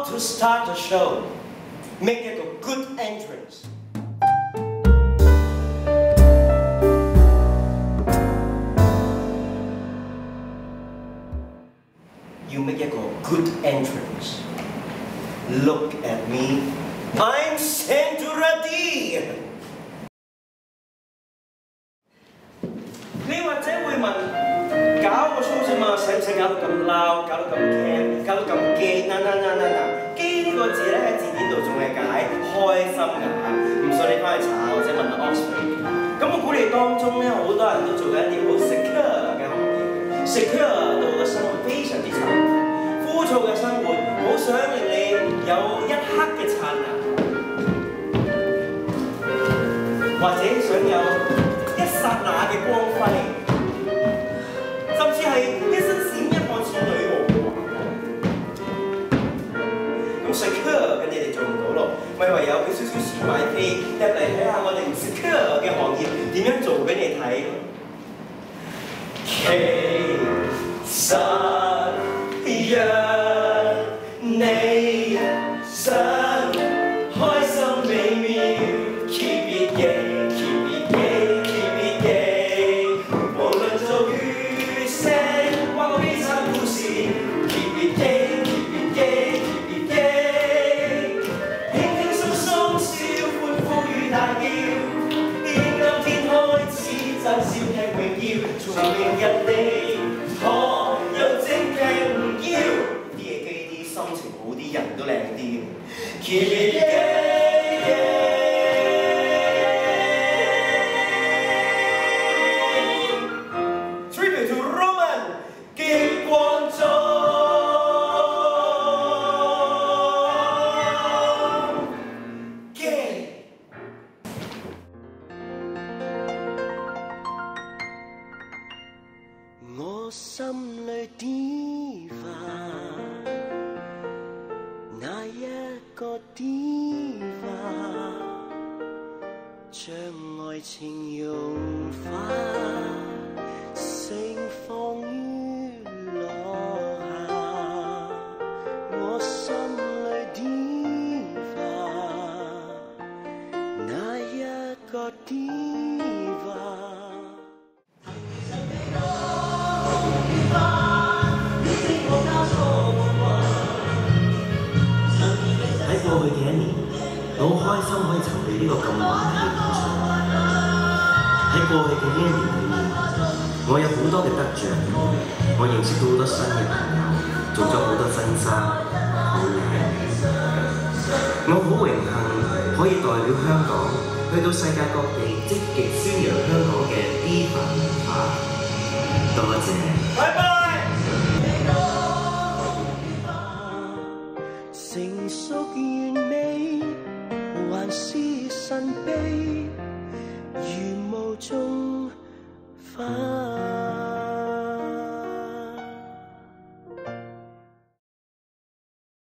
How to start a show? Make it a good entrance. You make it a good entrance. Look at me. I'm Santurati. 你或者會問，搞個 show 啫嘛，使唔使搞到咁撈，搞到咁 cam， 搞到咁基？嗱，基呢個字咧喺字典度仲係解開心㗎嚇，唔信你翻去查或者問下 Oxford。咁我估你當中咧好多人都做緊一啲好 secure 嘅行業 ，secure 到個生活非常之慘，枯燥嘅生活，好想令你有一刻嘅燦爛，或者想有一剎那嘅光輝，甚至係一身閃一看似女王嘅華光。咁 secure 嘅你哋做唔到咯，咪唯有俾少少錢買飛入嚟睇下我哋唔 secure 嘅行業點樣做俾你睇咯。其實若你想開心美妙 ，keep it gay。從明日你可有正劇唔要，啲嘢基啲，心情好啲，人都靚啲。Keep it gay。Tribute to Roman 極光中。我心裏 diva， 那一個 diva， 將愛情融化，盛放於落下。我心裏 diva， 那一個 diva。喺過去嘅一年，我好開心可以籌備呢個咁華麗嘅演出。喺過去嘅呢一年裏面，我有好多嘅得獎，我認識到好多新嘅朋友，做咗好多婚紗，好靚。我好榮幸可以代表香港去到世界各地積極宣揚香港嘅 diva 文化。多謝。拜拜。成熟完美，還是神秘，如霧中花。